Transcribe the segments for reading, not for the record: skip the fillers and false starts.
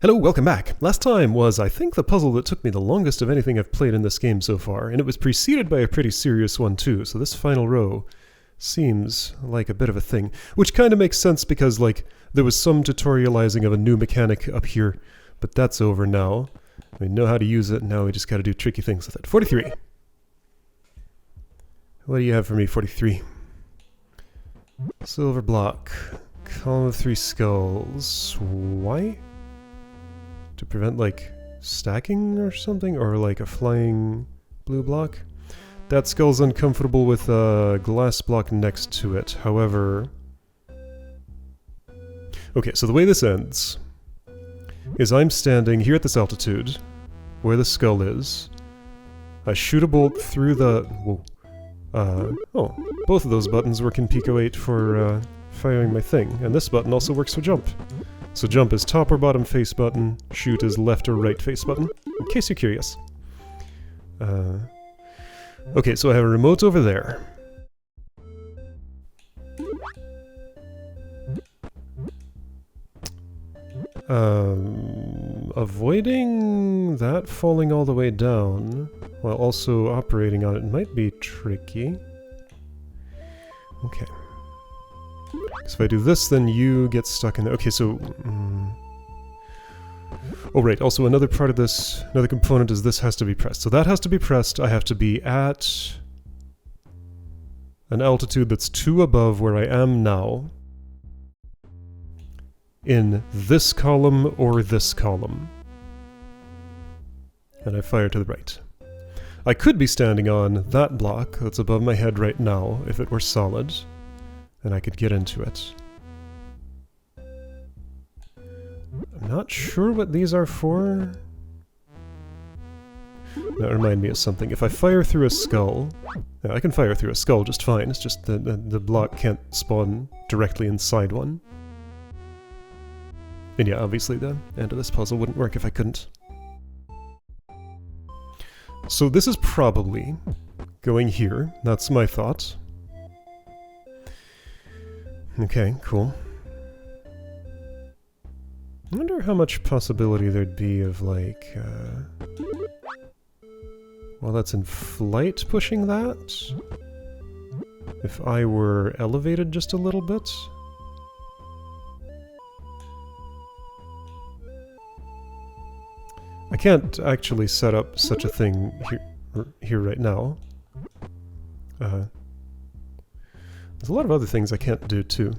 Hello, welcome back. Last time was, I think, the puzzle that took me the longest of anything I've played in this game so far, and it was preceded by a pretty serious one too, so this final row seems like a bit of a thing. Which kind of makes sense because, like, there was some tutorializing of a new mechanic up here, but that's over now. We know how to use it, now we just gotta do tricky things with it. 43. What do you have for me, 43? Silver block. Column of 3 skulls. Why? To prevent, like, stacking or something? Or, like, a flying blue block? That skull's uncomfortable with a glass block next to it. However... Okay, so the way this ends is I'm standing here at this altitude, where the skull is. I shoot a bolt through the... Whoa. Oh, both of those buttons work in Pico 8 for firing my thing, and this button also works for jump. So jump is top or bottom face button, shoot is left or right face button, in case you're curious. Okay, so I have a remote over there. Avoiding that falling all the way down, while also operating on it might be tricky. Okay. So if I do this, then you get stuck in there. Okay, so... Oh, right. Also, another part of this, another component is this has to be pressed. So that has to be pressed. I have to be at an altitude that's 2 above where I am now in this column or this column. And I fire to the right. I could be standing on that block that's above my head right now if it were solid. And I could get into it. I'm not sure what these are for. That remind me of something. If I fire through a skull... Yeah, I can fire through a skull just fine, it's just the block can't spawn directly inside one. And yeah, obviously the end of this puzzle wouldn't work if I couldn't. So this is probably going here, that's my thought. Okay, cool. I wonder how much possibility there'd be of, like, well, that's in flight pushing that? If I were elevated just a little bit? I can't actually set up such a thing here right now. There's a lot of other things I can't do too.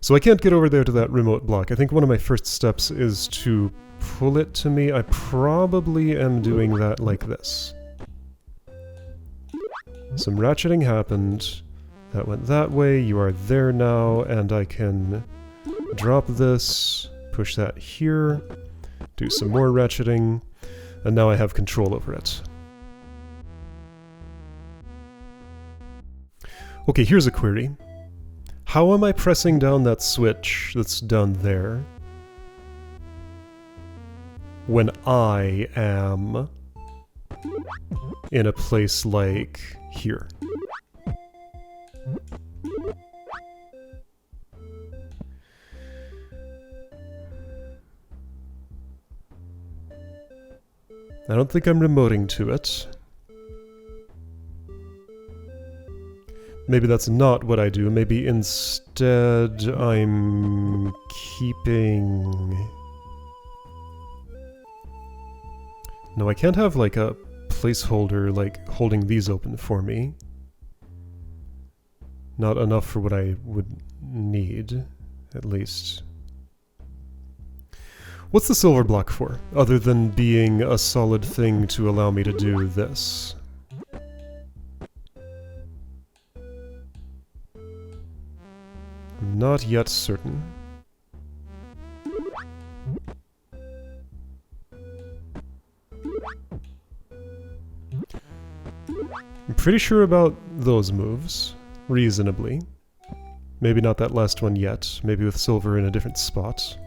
So I can't get over there to that remote block. I think one of my first steps is to pull it to me. I probably am doing that like this. Some ratcheting happened. That went that way. You are there now, and I can drop this, push that here, do some more ratcheting, and now I have control over it. Okay, here's a query. How am I pressing down that switch that's down there when I am in a place like here? I don't think I'm remoting to it. Maybe that's not what I do. Maybe instead I'm keeping... No, I can't have like a placeholder like holding these open for me. Not enough for what I would need, at least. What's the silver block for, other than being a solid thing to allow me to do this? I'm not yet certain. I'm pretty sure about those moves, reasonably. Maybe not that last one yet, maybe with silver in a different spot.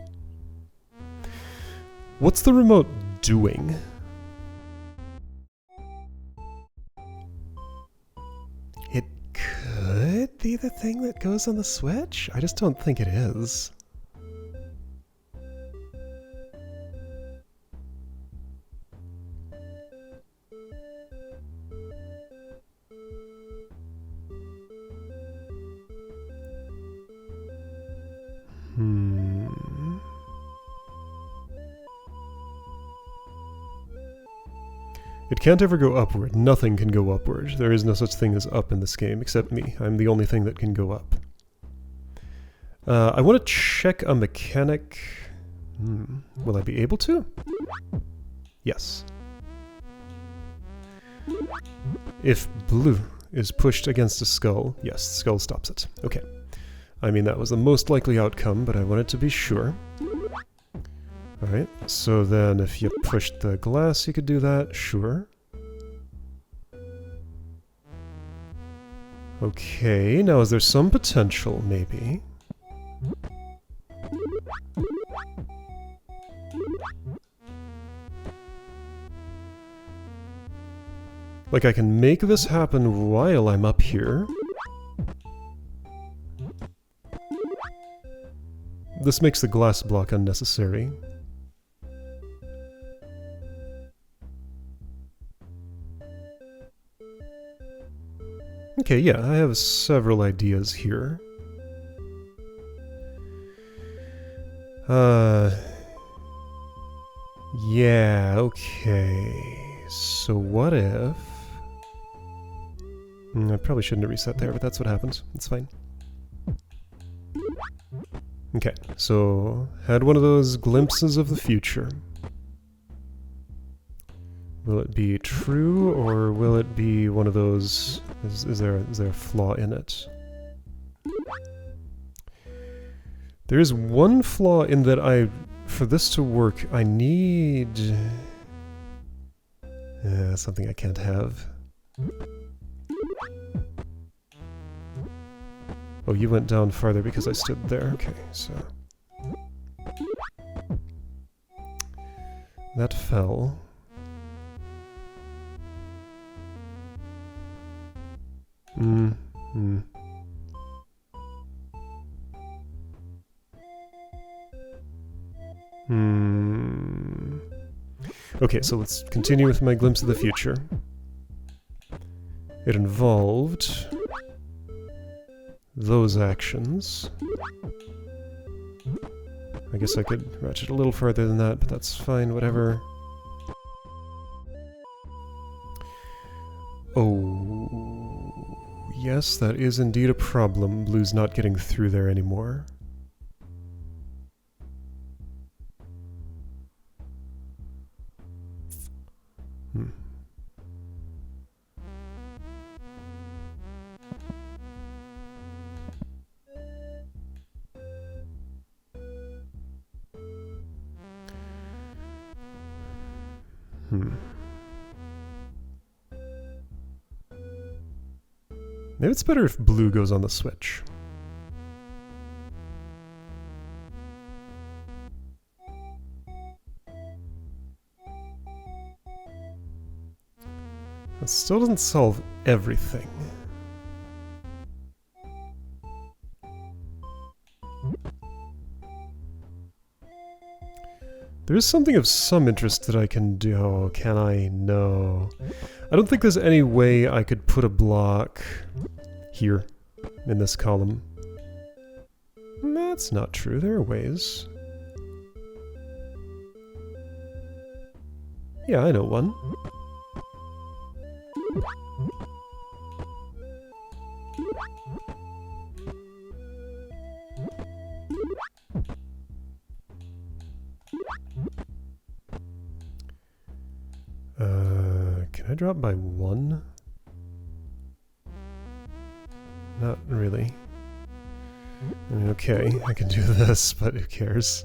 What's the remote doing? It could be the thing that goes on the Switch? I just don't think it is. It can't ever go upward. Nothing can go upward. There is no such thing as up in this game, except me. I'm the only thing that can go up. I want to check a mechanic. Will I be able to? Yes. If blue is pushed against a skull, yes, the skull stops it. Okay. I mean, that was the most likely outcome, but I wanted to be sure. Alright, so then if you pushed the glass, you could do that, sure. Okay, now is there some potential, maybe? Like I can make this happen while I'm up here. This makes the glass block unnecessary. Okay, yeah, I have several ideas here. Yeah, okay. So what if... I probably shouldn't have reset there, but that's what happens. It's fine. Okay, so had one of those glimpses of the future. Will it be true, or will it be one of those... Is there a flaw in it? There is one flaw in that for this to work, I need... something I can't have. Oh, you went down farther because I stood there. Okay, so... That fell. Okay, so let's continue with my glimpse of the future. It involved those actions. I guess I could ratchet a little further than that, but that's fine, whatever. Oh, yes, that is indeed a problem. Blue's not getting through there anymore. Maybe it's better if blue goes on the switch. It still doesn't solve everything. There is something of some interest that I can do. Oh, can I? No. I don't think there's any way I could put a block here in this column. That's not true. There are ways. Yeah, I know one. Can I drop by one? Not really. I mean, okay, I can do this, but who cares?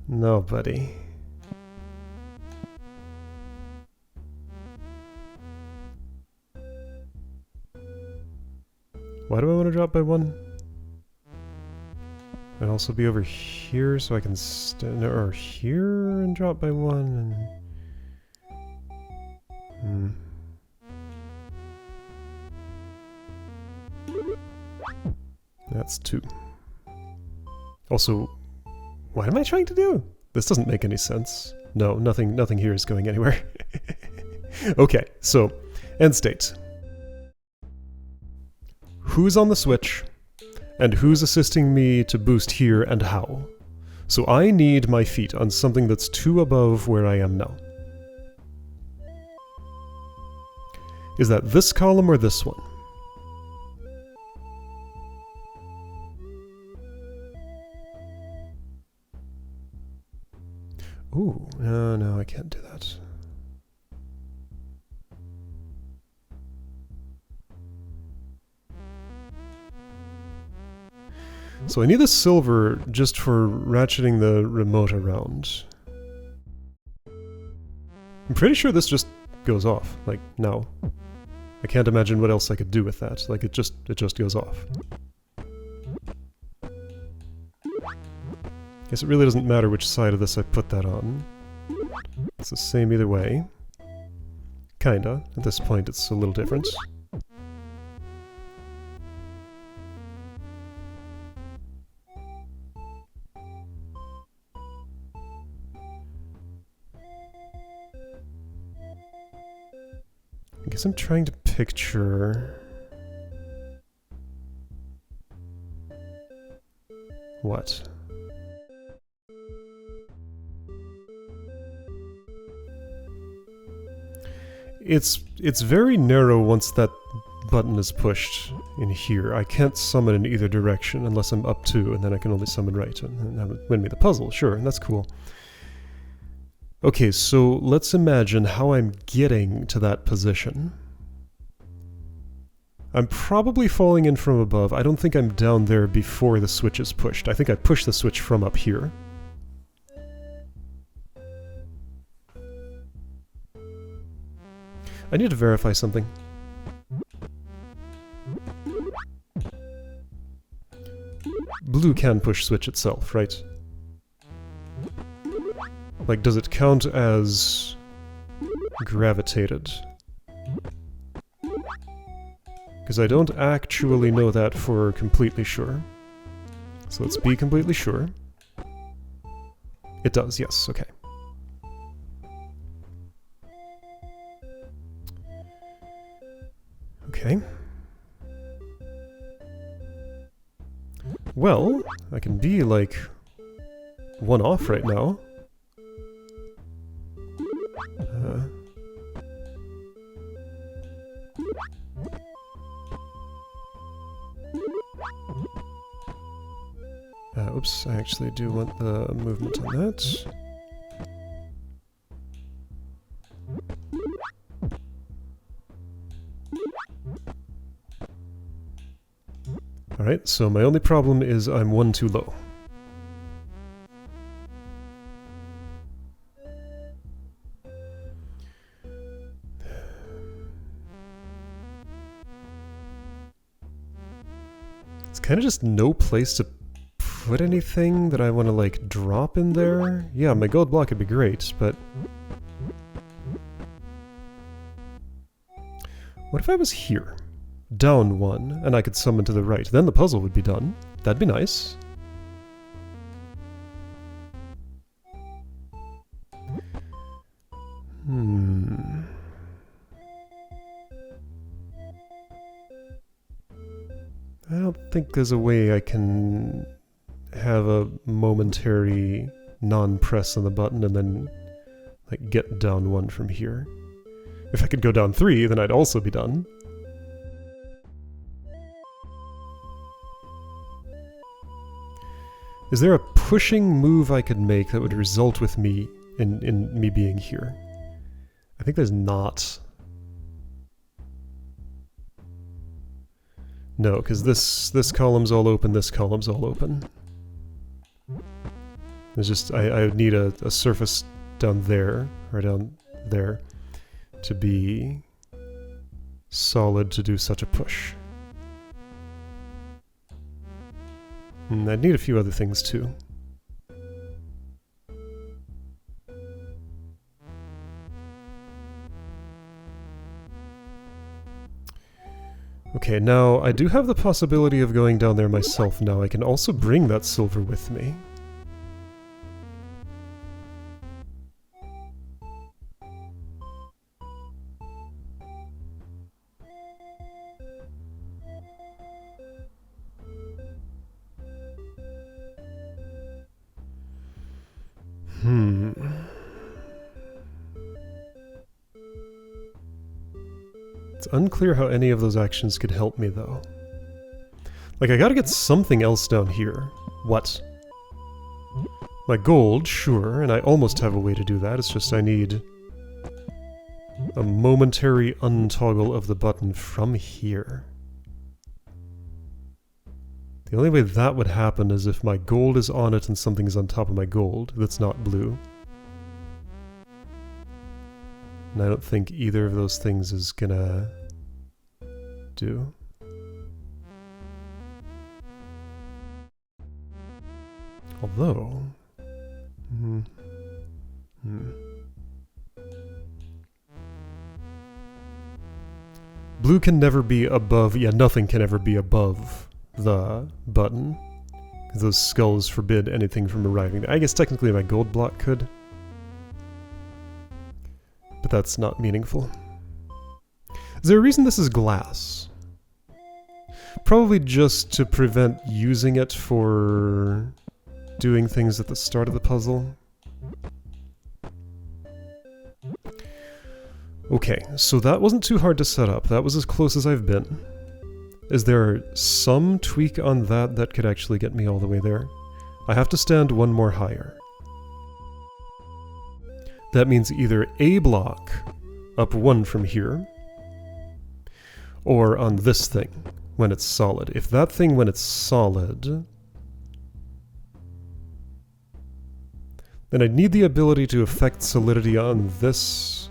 Nobody. Why do I want to drop by one? I'd also be over here, so I can stand or here and drop by one. And that's two. Also, what am I trying to do? This doesn't make any sense. No, nothing here is going anywhere. Okay, so end state. Who's on the switch, and who's assisting me to boost here, and how? So I need my feet on something that's 2 above where I am now. Is that this column or this one? Ooh, no, I can't do that. So I need the silver just for ratcheting the remote around. I'm pretty sure this just goes off, like, now. I can't imagine what else I could do with that. Like, it just goes off. Guess it really doesn't matter which side of this I put that on. It's the same either way. Kinda. At this point it's a little different. I guess I'm trying to picture... what? It's very narrow once that button is pushed in here. I can't summon in either direction unless I'm up 2, and then I can only summon right, and that would win me the puzzle, sure, that's cool. Okay, so let's imagine how I'm getting to that position. I'm probably falling in from above. I don't think I'm down there before the switch is pushed. I think I push the switch from up here. I need to verify something. Blue can push switch itself, right? Like, does it count as gravitated? Because I don't actually know that for completely sure. So let's be completely sure. It does, yes, okay. Okay. Well, I can be, like, 1 off right now. Oops, I actually do want the movement on that. Alright, so my only problem is I'm 1 too low. It's kind of just no place to put anything that I want to, like, drop in there. Yeah, my gold block would be great, but... what if I was here? Down 1, and I could summon to the right. Then the puzzle would be done. That'd be nice. I don't think there's a way I can have a momentary non-press on the button and then, like, get down 1 from here. If I could go down 3, then I'd also be done. Is there a pushing move I could make that would result with me in me being here? I think there's not. No, because this column's all open, this column's all open. There's just, I would need a surface down there, or down there, to be solid to do such a push. And I'd need a few other things too. Okay, now I do have the possibility of going down there myself now. I can also bring that silver with me. It's unclear how any of those actions could help me, though. Like, I gotta get something else down here. What? My gold, sure, and I almost have a way to do that. It's just I need a momentary untoggle of the button from here. The only way that would happen is if my gold is on it and something's on top of my gold that's not blue. And I don't think either of those things is gonna do. Although... Blue can never be above... Yeah, nothing can ever be above the button. Because those skulls forbid anything from arriving there. I guess technically my gold block could. But that's not meaningful. Is there a reason this is glass? Probably just to prevent using it for doing things at the start of the puzzle. Okay, so that wasn't too hard to set up. That was as close as I've been. Is there some tweak on that that could actually get me all the way there? I have to stand one more higher. That means either a block up one from here, or on this thing when it's solid. If that thing when it's solid, then I'd need the ability to affect solidity on this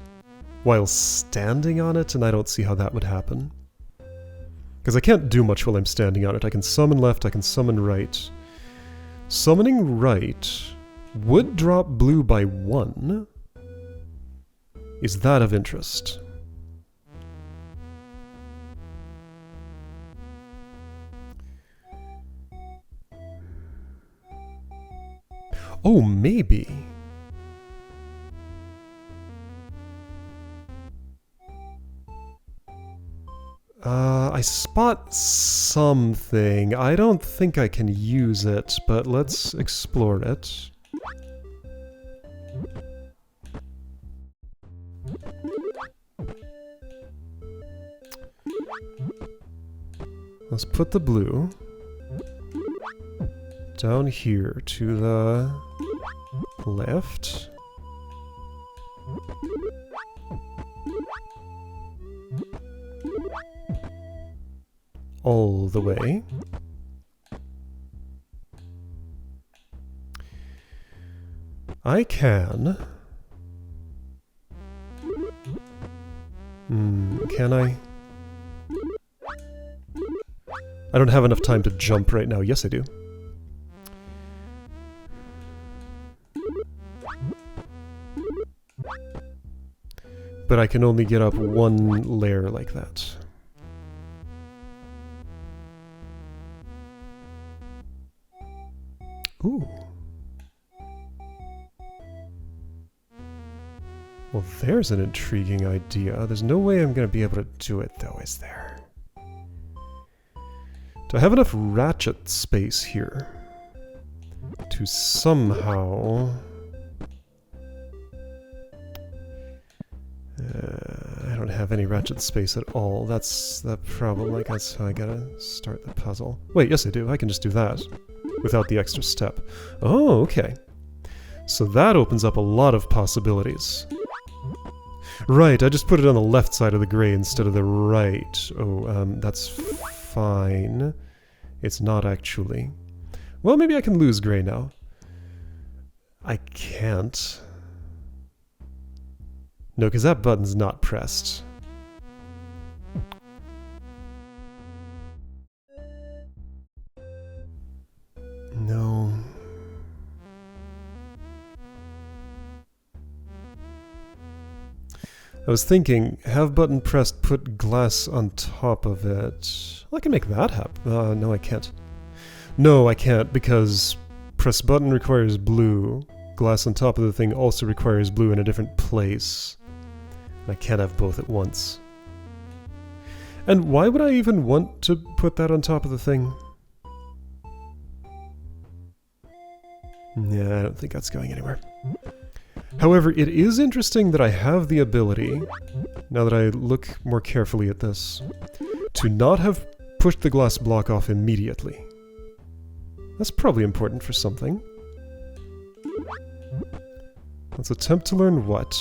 while standing on it, and I don't see how that would happen. Because I can't do much while I'm standing on it. I can summon left, I can summon right. Summoning right would drop blue by 1. Is that of interest? Oh, maybe. I spot something. I don't think I can use it, but let's explore it. Let's put the blue down here to the left. All the way. I can... can I? I don't have enough time to jump right now. Yes, I do. But I can only get up one layer like that. Ooh. Well, there's an intriguing idea. There's no way I'm going to be able to do it, though, is there? Do I have enough ratchet space here to somehow... I don't have any ratchet space at all. That's the problem. Like, that's how I gotta start the puzzle. Wait, yes I do. I can just do that without the extra step. Oh, okay. So that opens up a lot of possibilities. Right, I just put it on the left side of the gray instead of the right. Oh, that's fine. It's not actually. Well, maybe I can lose gray now. I can't. No, because that button's not pressed. No. I was thinking, have button pressed, put glass on top of it. Well, I can make that happen. No, I can't. No, I can't, because press button requires blue. Glass on top of the thing also requires blue in a different place. I can't have both at once. And why would I even want to put that on top of the thing? Yeah, I don't think that's going anywhere. However, it is interesting that I have the ability, now that I look more carefully at this, to not have pushed the glass block off immediately. That's probably important for something. Let's attempt to learn what.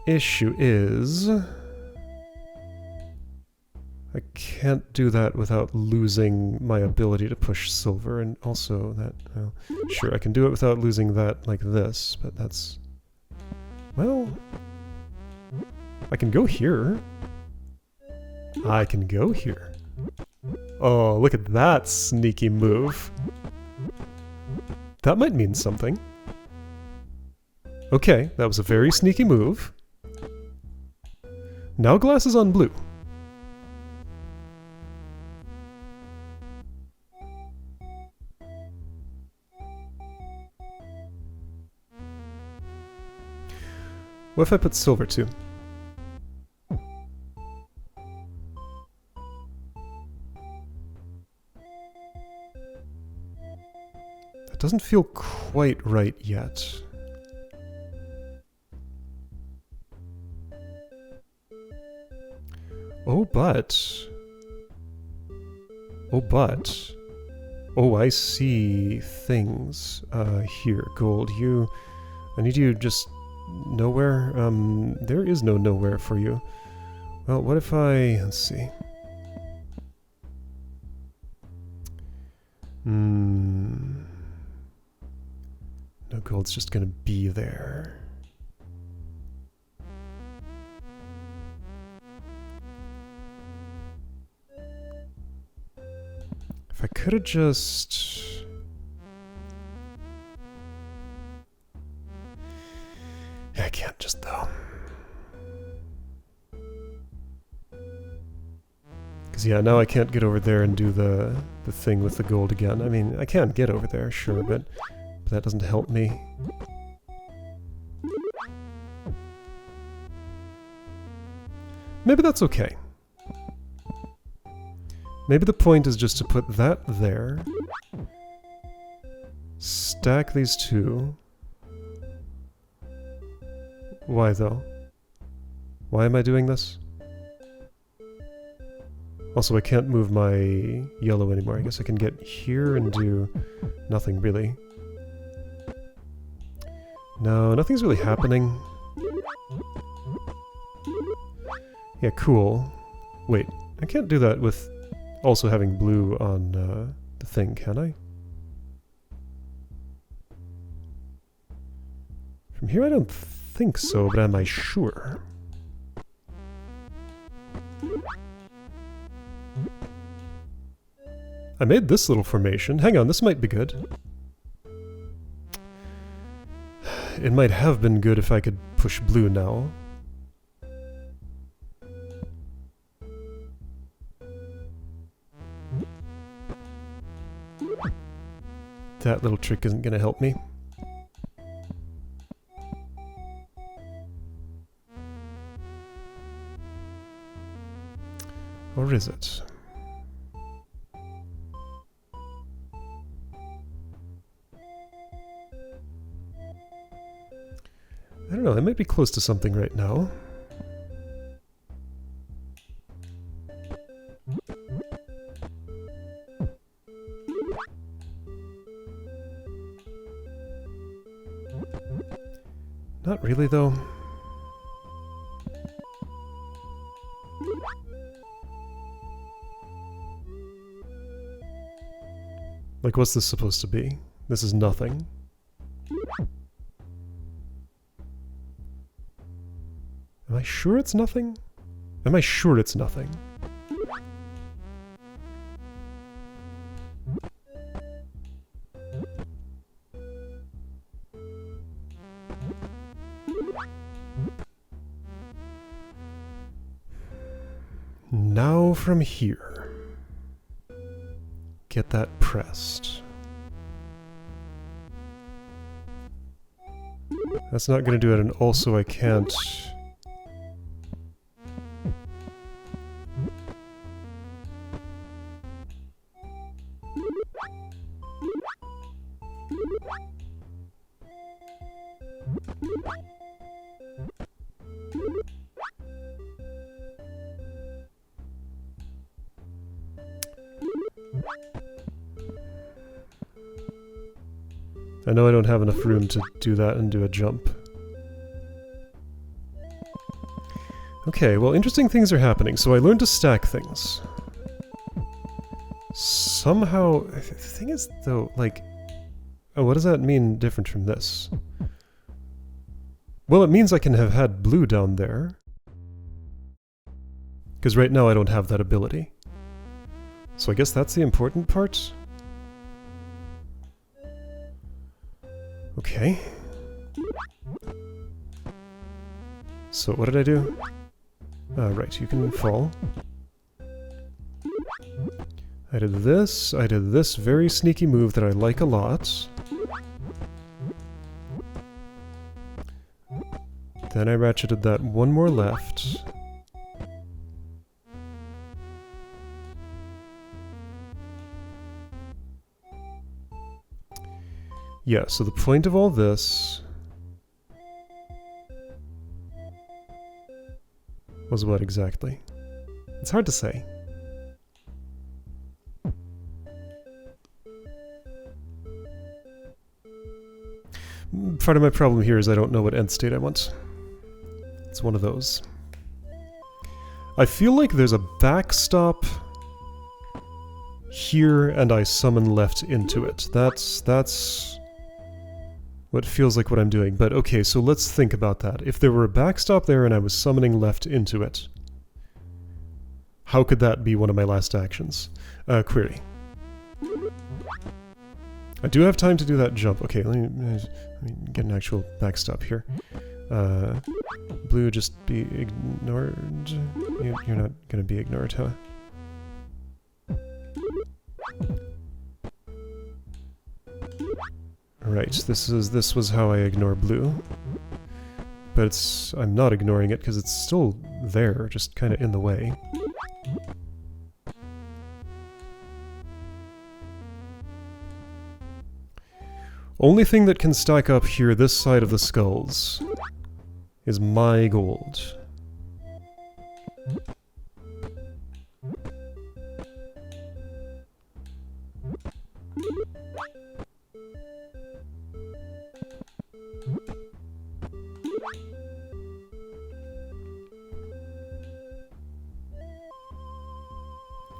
Issue is... I can't do that without losing my ability to push silver, and also that... Well, sure, I can do it without losing that like this, but that's... Well... I can go here. I can go here. Oh, look at that sneaky move. That might mean something. Okay, that was a very sneaky move. Now glass is on blue. What if I put silver too? That doesn't feel quite right yet. Oh, but... Oh, I see things. Here, gold, you... I need you just... Nowhere? There is no nowhere for you. Well, what if I... Let's see. No, gold's just gonna be there. If I could have just... Yeah, I can't just though. Because yeah, now I can't get over there and do the thing with the gold again. I mean, I can get over there, sure, but that doesn't help me. Maybe that's okay. Maybe the point is just to put that there. Stack these two. Why though? Why am I doing this? Also, I can't move my yellow anymore. I guess I can get here and do nothing really. No, nothing's really happening. Yeah, cool. Wait, I can't do that with also having blue on the thing, can I? From here I don't think so, but am I sure? I made this little formation. Hang on, this might be good. It might have been good if I could push blue now. That little trick isn't going to help me. Or is it? I don't know, I might be close to something right now. Not really, though. Like, what's this supposed to be? This is nothing. Am I sure it's nothing? Am I sure it's nothing? Now from here, get that pressed. That's not going to do it, and also I can't... I know I don't have enough room to do that and do a jump. Okay, well, interesting things are happening. So I learned to stack things. Somehow... The thing is, though, like... Oh, what does that mean different from this? Well, it means I can have had blue down there. Because right now I don't have that ability. So I guess that's the important part? Okay. So what did I do? Right, you can fall. I did this very sneaky move that I like a lot. Then I ratcheted that one more left. Yeah, so the point of all this was what exactly? It's hard to say. Part of my problem here is I don't know what end state I want. It's one of those. I feel like there's a backstop here and I summon left into it. That's what feels like what I'm doing. But okay, so let's think about that. If there were a backstop there and I was summoning left into it, how could that be one of my last actions? Query. I do have time to do that jump. Okay, let me get an actual backstop here. Blue, just be ignored. You're not gonna be ignored, huh? Right, this was how I ignore blue. But I'm not ignoring it because it's still there, just kind of in the way. Only thing that can stack up here this side of the skulls is my gold.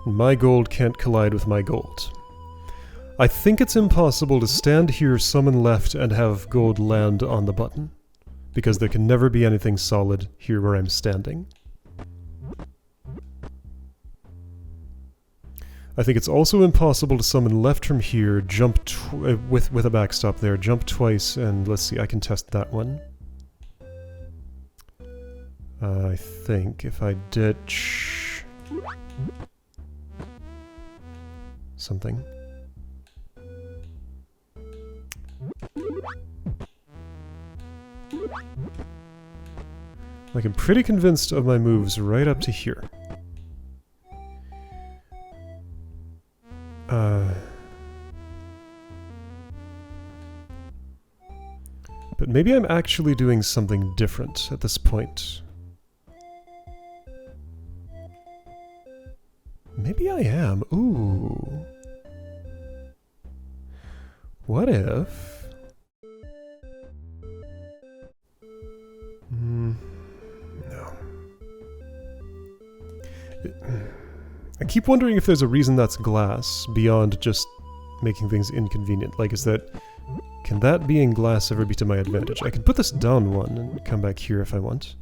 My gold can't collide with my gold. I think it's impossible to stand here, summon left, and have gold land on the button. Because there can never be anything solid here where I'm standing. I think it's also impossible to summon left from here, jump with a backstop there, jump twice, and let's see, I can test that one. I think if I ditch something. Like, I'm pretty convinced of my moves right up to here. But maybe I'm actually doing something different at this point. Maybe I am. Ooh. What if... No. I keep wondering if there's a reason that's glass, beyond just making things inconvenient. Like, is that... Can that being glass ever be to my advantage? I can put this down one and come back here if I want.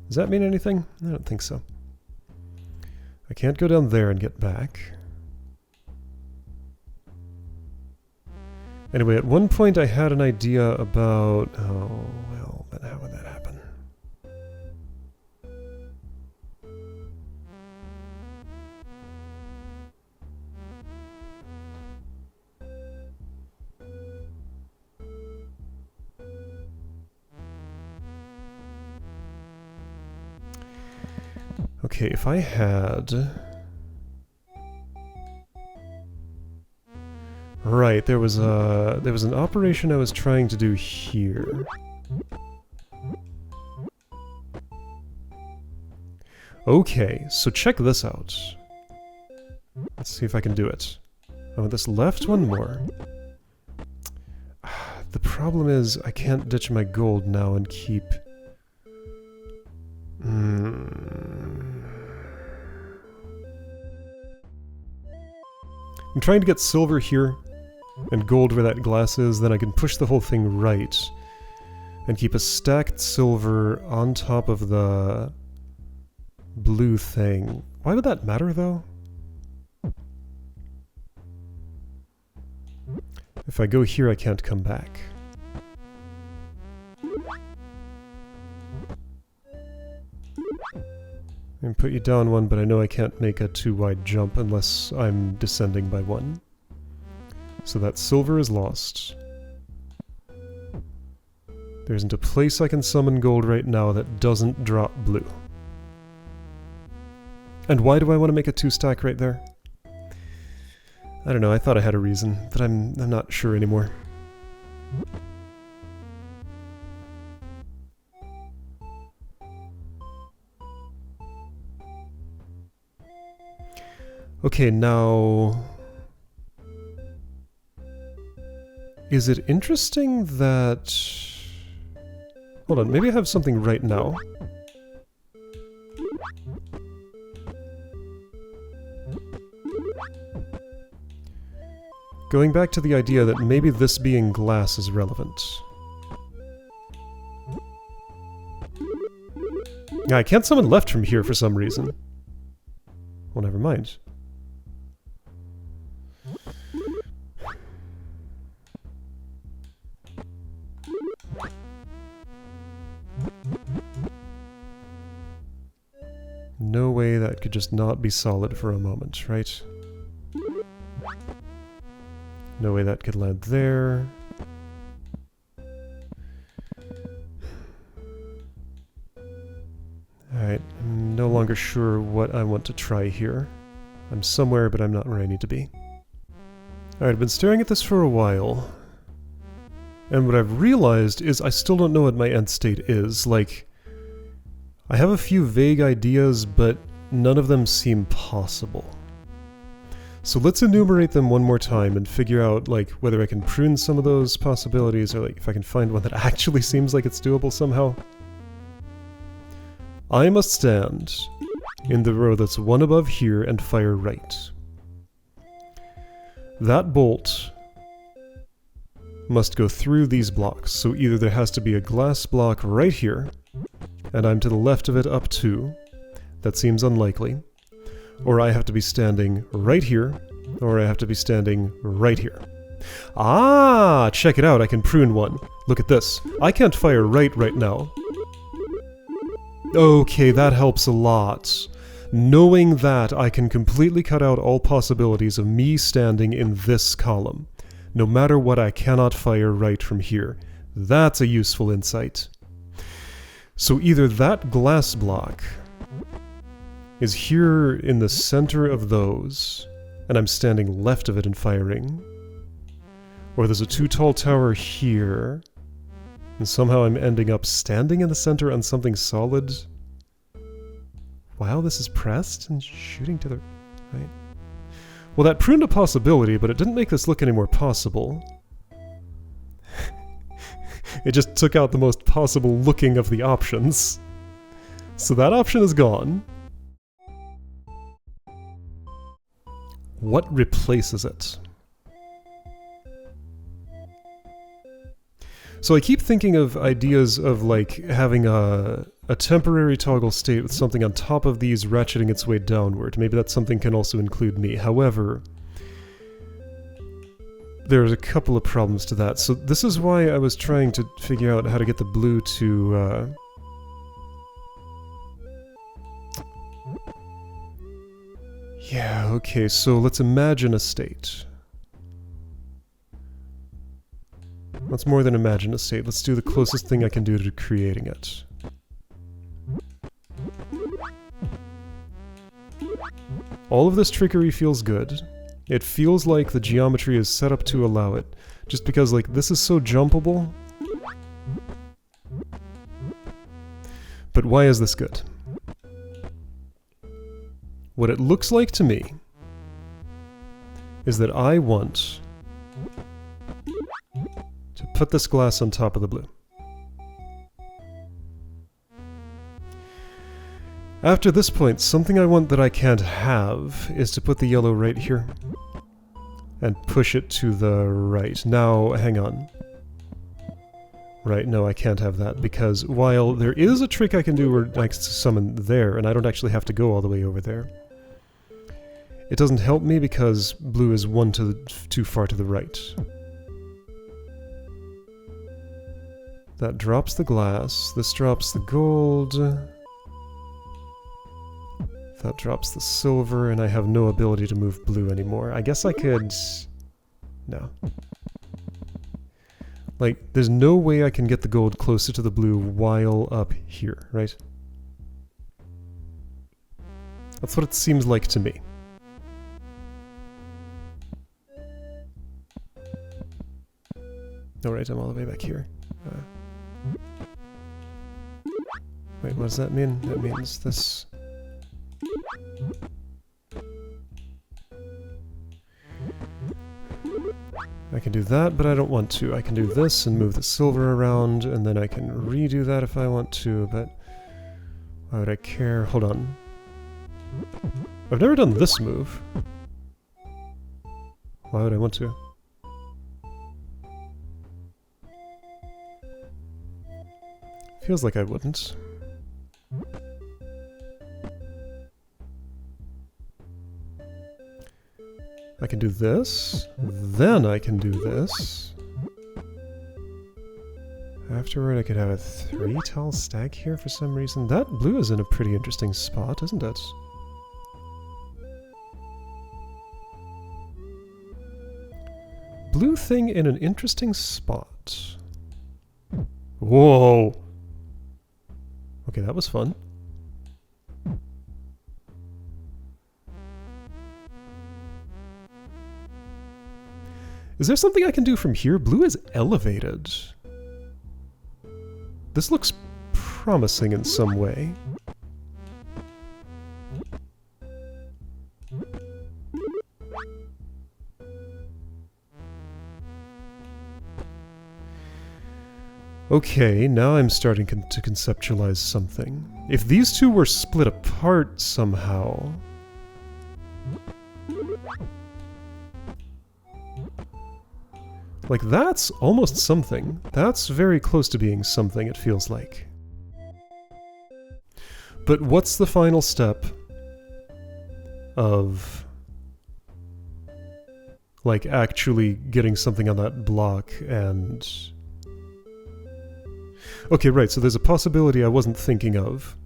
Does that mean anything? I don't think so. I can't go down there and get back. Anyway, at one point I had an idea about... Oh, well, but how would that happen? Okay, if I had... Right, there was an operation I was trying to do here. Okay, so check this out. Let's see if I can do it. Oh, this left one more. The problem is I can't ditch my gold now and keep... I'm trying to get silver here and gold where that glass is, then I can push the whole thing right and keep a stacked silver on top of the blue thing. Why would that matter, though? If I go here, I can't come back. I can put you down one, but I know I can't make a too wide jump unless I'm descending by one. So that silver is lost. There isn't a place I can summon gold right now that doesn't drop blue. And why do I want to make a 2-stack right there? I don't know, I thought I had a reason, but I'm not sure anymore. Okay, now... Is it interesting that... Hold on, maybe I have something right now. Going back to the idea that maybe this being glass is relevant. Yeah, I can't summon left from here for some reason. Well, never mind. No way that could just not be solid for a moment, right? No way that could land there. Alright, I'm no longer sure what I want to try here. I'm somewhere, but I'm not where I need to be. Alright, I've been staring at this for a while. And what I've realized is I still don't know what my end state is. Like, I have a few vague ideas, but none of them seem possible. So let's enumerate them one more time and figure out, like, whether I can prune some of those possibilities, or, like, if I can find one that actually seems like it's doable somehow. I must stand in the row that's one above here and fire right. That bolt must go through these blocks, so either there has to be a glass block right here, and I'm to the left of it up 2. That seems unlikely. Or I have to be standing right here, or I have to be standing right here. Ah, check it out, I can prune one. Look at this. I can't fire right now. Okay, that helps a lot. Knowing that, I can completely cut out all possibilities of me standing in this column. No matter what, I cannot fire right from here. That's a useful insight. So either that glass block is here in the center of those, and I'm standing left of it and firing, or there's a 2 tall tower here, and somehow I'm ending up standing in the center on something solid while this is pressed and shooting to the right. Well, that pruned a possibility, but it didn't make this look any more possible. It just took out the most possible looking of the options. So that option is gone. What replaces it? So I keep thinking of ideas of, like, having a temporary toggle state with something on top of these ratcheting its way downward. Maybe that something can also include me. However, there's a couple of problems to that. So this is why I was trying to figure out how to get the blue to... Yeah, okay, so let's imagine a state. Let's more than imagine a state. Let's do the closest thing I can do to creating it. All of this trickery feels good. It feels like the geometry is set up to allow it. Just because, like, this is so jumpable. But why is this good? what it looks like to me is that I want to put this glass on top of the blue. After this point, something I want that I can't have is to put the yellow right here and push it to the right. Now, hang on. Right, no, I can't have that, because while there is a trick I can do where I can summon there, and I don't actually have to go all the way over there, it doesn't help me because blue is one too far to the right. That drops the glass, this drops the gold, that drops the silver, and I have no ability to move blue anymore. I guess I could... no. Like, there's no way I can get the gold closer to the blue while up here, right? That's what it seems like to me. Alright, I'm all the way back here. Wait, what does that mean? That means this... I can do that, but I don't want to. I can do this and move the silver around, and then I can redo that if I want to, but why would I care? Hold on. I've never done this move. Why would I want to? Feels like I wouldn't. I can do this, then I can do this. Afterward I could have a 3-tile stack here for some reason. That blue is in a pretty interesting spot, isn't it? Blue thing in an interesting spot. Whoa! Okay, that was fun. Is there something I can do from here? Blue is elevated. This looks promising in some way. Okay, now I'm starting to conceptualize something. If these two were split apart somehow... like, that's almost something. That's very close to being something, it feels like. But what's the final step of, like, actually getting something on that block and... okay, right, so there's a possibility I wasn't thinking of.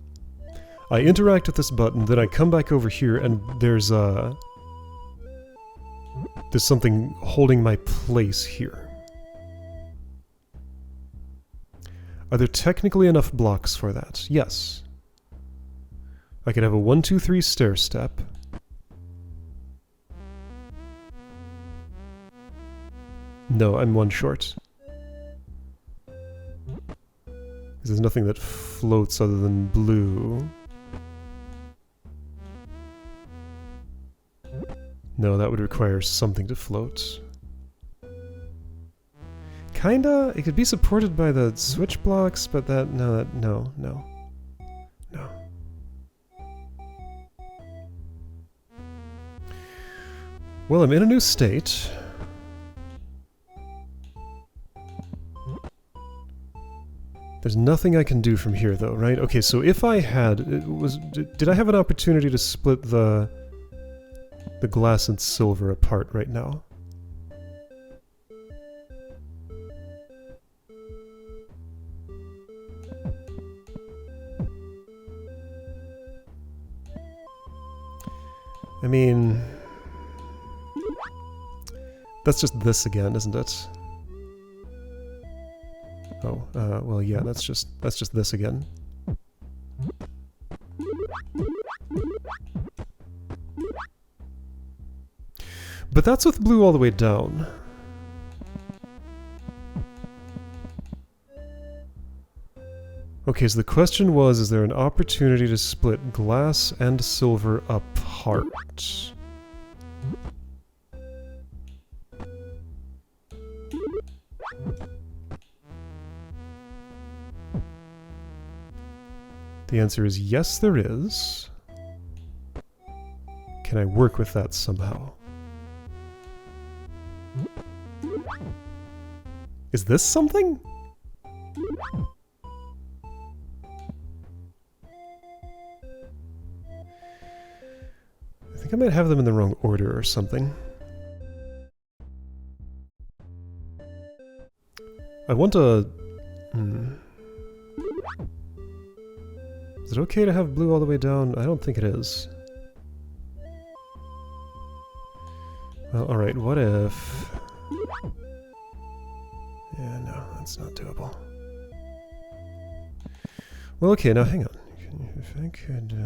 I interact with this button, then I come back over here, and there's something holding my place here. Are there technically enough blocks for that? Yes. I could have a 1, 2, 3 stair step. No, I'm one short. There's nothing that floats other than blue. No, that would require something to float. Kinda, it could be supported by the switch blocks, but no. Well, I'm in a new state. There's nothing I can do from here, though, right? Okay, so if I had... did I have an opportunity to split the glass and silver apart right now? I mean... that's just this again, isn't it? Oh, well, yeah, that's just this again. But that's with blue all the way down. Okay, so the question was, is there an opportunity to split glass and silver apart? apart. The answer is yes, there is. Can I work with that somehow? Is this something? I think I might have them in the wrong order or something. I want a... Is it okay to have blue all the way down? I don't think it is. Well, alright, what if... Yeah, no, that's not doable. Well, okay, now hang on. If I could...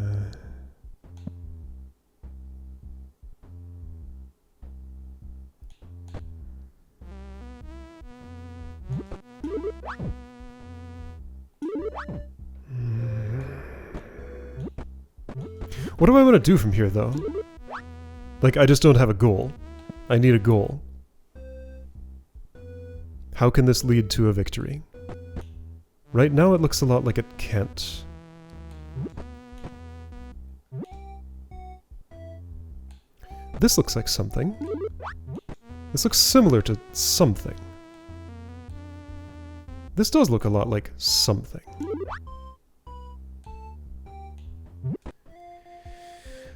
What do I want to do from here, though? Like, I just don't have a goal. I need a goal. How can this lead to a victory? Right now it looks a lot like it can't. This looks like something. This looks similar to something. This does look a lot like something.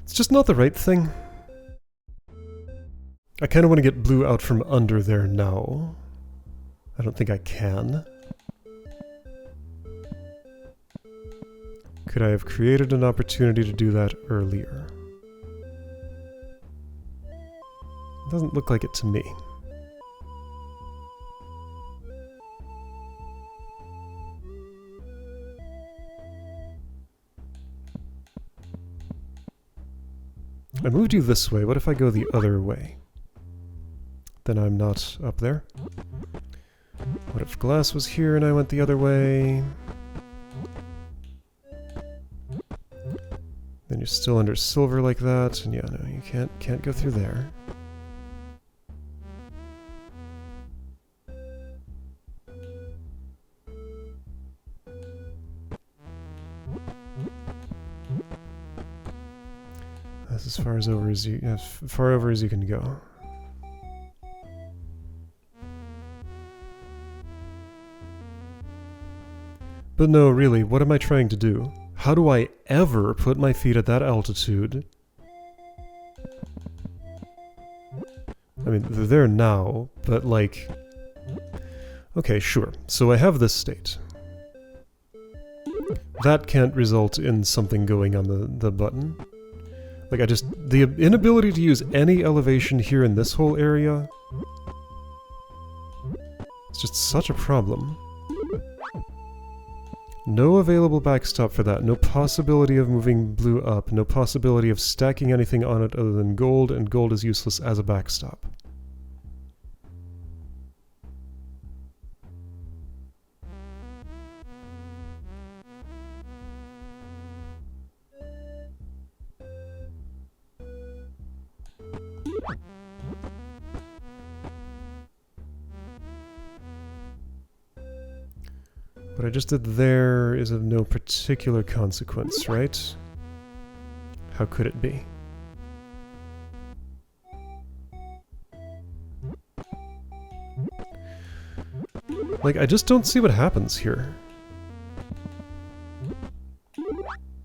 It's just not the right thing. I kind of want to get blue out from under there now. I don't think I can. Could I have created an opportunity to do that earlier? It doesn't look like it to me. I moved you this way. What if I go the other way? Then I'm not up there. What if glass was here and I went the other way? Then you're still under silver like that, and yeah, no, you can't go through there. That's as far over as you can go. But no, really, what am I trying to do? How do I ever put my feet at that altitude? I mean, they're there now, but like... Okay, sure. So I have this state. That can't result in something going on the button. Like, the inability to use any elevation here in this whole area... It's just such a problem. No available backstop for that, no possibility of moving blue up, no possibility of stacking anything on it other than gold, and gold is useless as a backstop. What I just did there is of no particular consequence, right? How could it be? Like, I just don't see what happens here.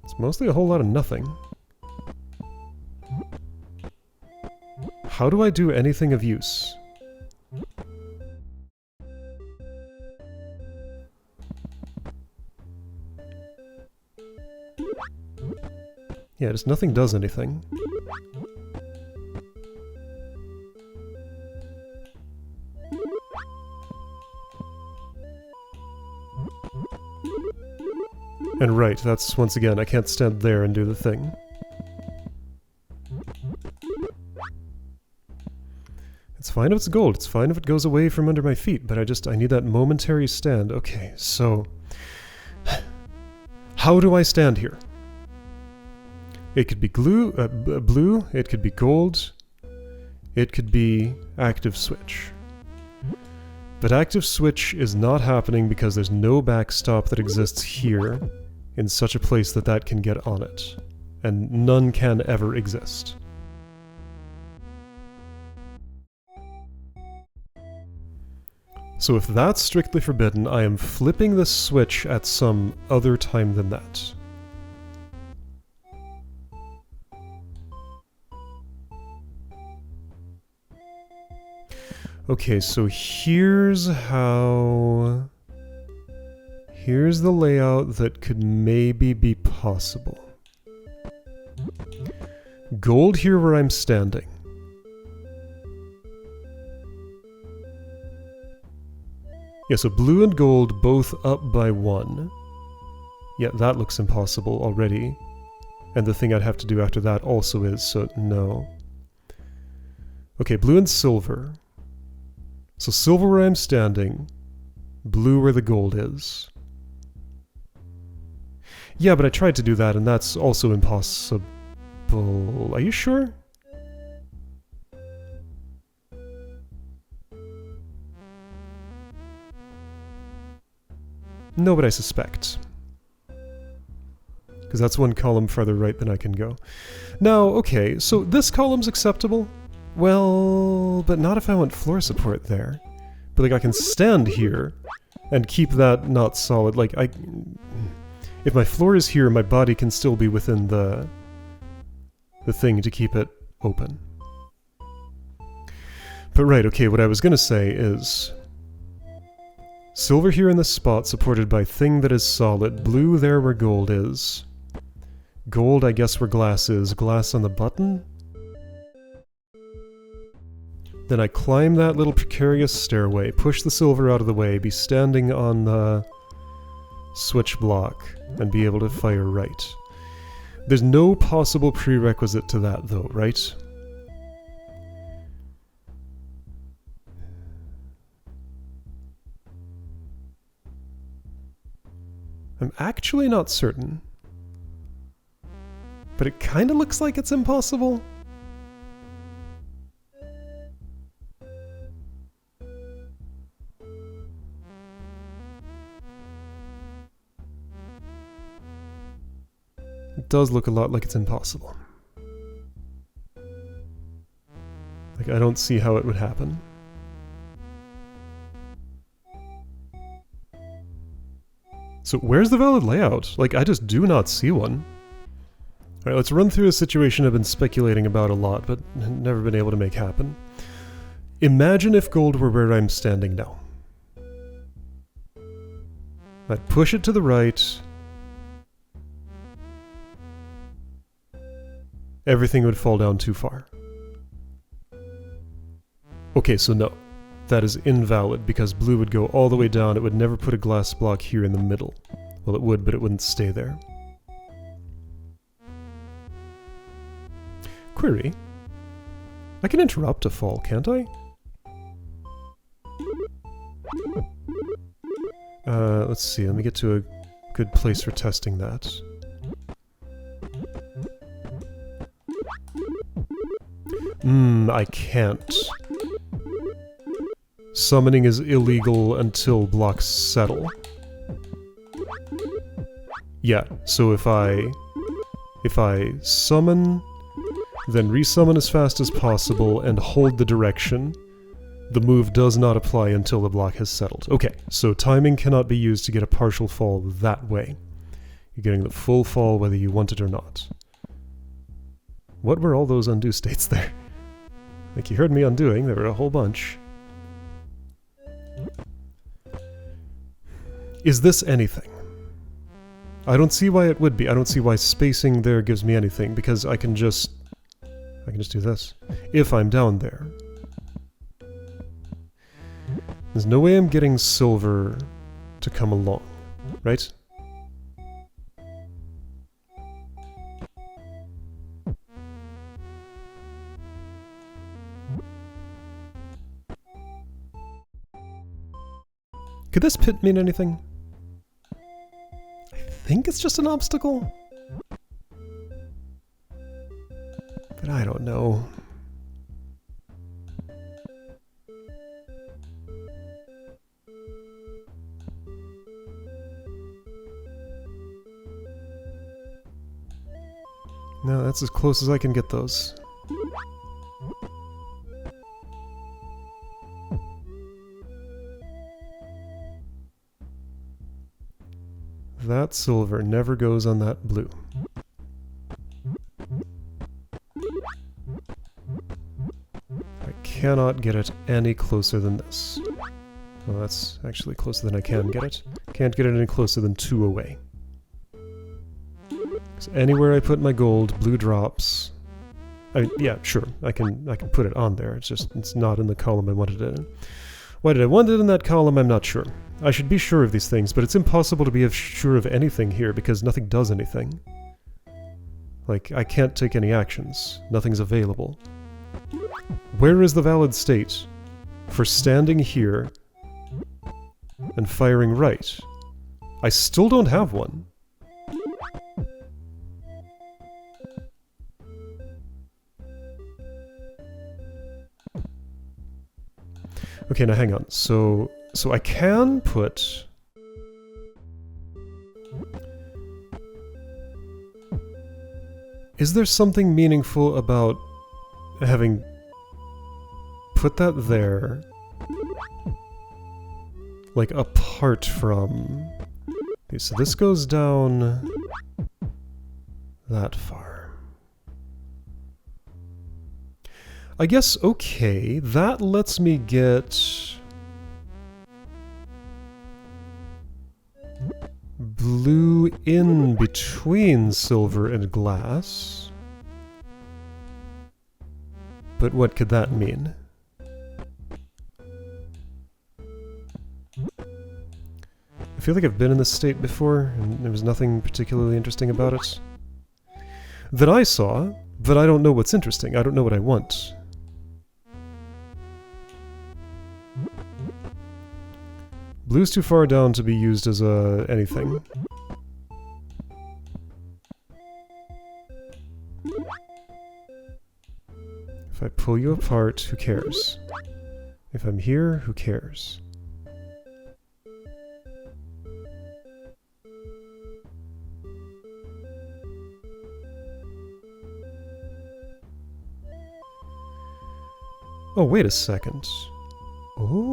It's mostly a whole lot of nothing. How do I do anything of use? Yeah, just nothing does anything. And right, that's, once again, I can't stand there and do the thing. It's fine if it's gold, it's fine if it goes away from under my feet, but I need that momentary stand. Okay, so... How do I stand here? It could be blue, it could be gold, it could be active switch. But active switch is not happening because there's no backstop that exists here in such a place that that can get on it. And none can ever exist. So if that's strictly forbidden, I am flipping the switch at some other time than that. Okay, so here's the layout that could maybe be possible. Gold here where I'm standing. Yeah, so blue and gold both up by 1. Yeah, that looks impossible already. And the thing I'd have to do after that also is, so no. Okay, blue and silver. So silver where I'm standing, blue where the gold is. Yeah, but I tried to do that and that's also impossible. Are you sure? No, but I suspect. Because that's one column farther right than I can go. Now, okay, so this column's acceptable. Well, but not if I want floor support there. But like I can stand here and keep that not solid. Like if my floor is here, my body can still be within the thing to keep it open. But right, okay, what I was gonna say is silver here in this spot supported by thing that is solid, blue there where gold is. Gold, I guess, where glass is. Glass on the button? Then I climb that little precarious stairway, push the silver out of the way, be standing on the switch block, and be able to fire right. There's no possible prerequisite to that, though, right? I'm actually not certain. But it kinda looks like it's impossible. It does look a lot like it's impossible. Like, I don't see how it would happen. So where's the valid layout? Like, I just do not see one. Alright, let's run through a situation I've been speculating about a lot, but never been able to make happen. Imagine if gold were where I'm standing now. I'd push it to the right. Everything would fall down too far. Okay, so no. That is invalid, because blue would go all the way down. It would never put a glass block here in the middle. Well, it would, but it wouldn't stay there. Query. I can interrupt a fall, can't I? Let's see, let me get to a good place for testing that. I can't. Summoning is illegal until blocks settle. Yeah, so if I summon, then resummon as fast as possible and hold the direction, the move does not apply until the block has settled. Okay, so timing cannot be used to get a partial fall that way. You're getting the full fall whether you want it or not. What were all those undo states there? Like you heard me undoing, there were a whole bunch. Is this anything? I don't see why it would be. I don't see why spacing there gives me anything, because I can just do this. If I'm down there. There's no way I'm getting silver to come along, right? Could this pit mean anything? I think it's just an obstacle. But I don't know. No, that's as close as I can get those. That silver never goes on that blue. I cannot get it any closer than this. Well, that's actually closer than I can get it. Can't get it any closer than 2 away. So anywhere I put my gold, blue drops. I mean, yeah, sure, I can put it on there. It's just it's not in the column I wanted it in. Why did I want it in that column? I'm not sure. I should be sure of these things, but it's impossible to be sure of anything here because nothing does anything. Like, I can't take any actions. Nothing's available. Where is the valid state for standing here and firing right? I still don't have one. Okay, now hang on. So I can put... Is there something meaningful about having put that there, like apart from... Okay, so this goes down that far. I guess, okay, that lets me get blue in between silver and glass. But what could that mean? I feel like I've been in this state before, and there was nothing particularly interesting about it. That I saw, but I don't know what's interesting. I don't know what I want. Blue's too far down to be used as anything. If I pull you apart, who cares? If I'm here, who cares? Oh, wait a second. Oh.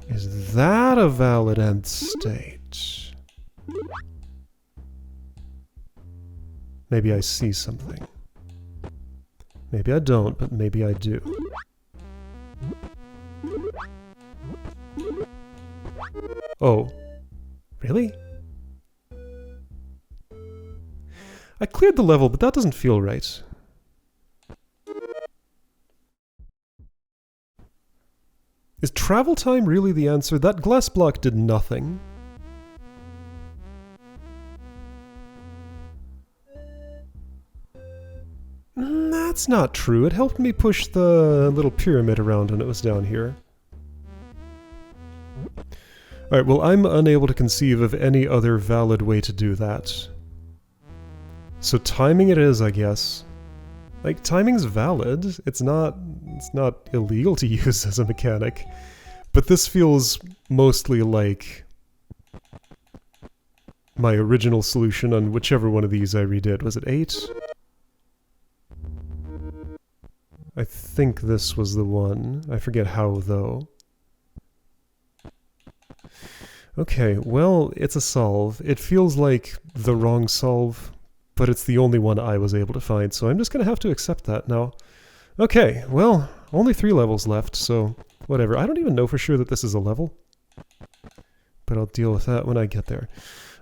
Is that a valid end state? Maybe I see something. Maybe I don't, but maybe I do. Oh. Really? I cleared the level, but that doesn't feel right. Is travel time really the answer? That glass block did nothing. That's not true. It helped me push the little pyramid around when it was down here. Alright, well, I'm unable to conceive of any other valid way to do that. So timing it is, I guess. Like, timing's valid. It's not illegal to use as a mechanic. But this feels mostly like my original solution on whichever one of these I redid. Was it 8? I think this was the one. I forget how, though. Okay, well, it's a solve. It feels like the wrong solve, but it's the only one I was able to find, so I'm just gonna have to accept that now. Okay, well, only 3 levels left, so whatever. I don't even know for sure that this is a level, but I'll deal with that when I get there.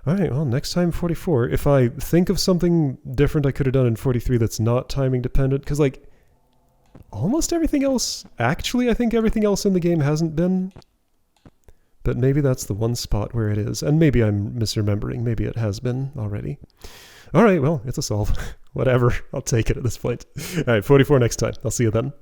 Alright, well, next time 44. If I think of something different I could have done in 43 that's not timing dependent, because, like, almost everything else, actually I think everything else in the game hasn't been, but maybe that's the one spot where it is, and maybe I'm misremembering, maybe it has been already. Alright, well, it's a solve. Whatever, I'll take it at this point. Alright, 44 next time. I'll see you then.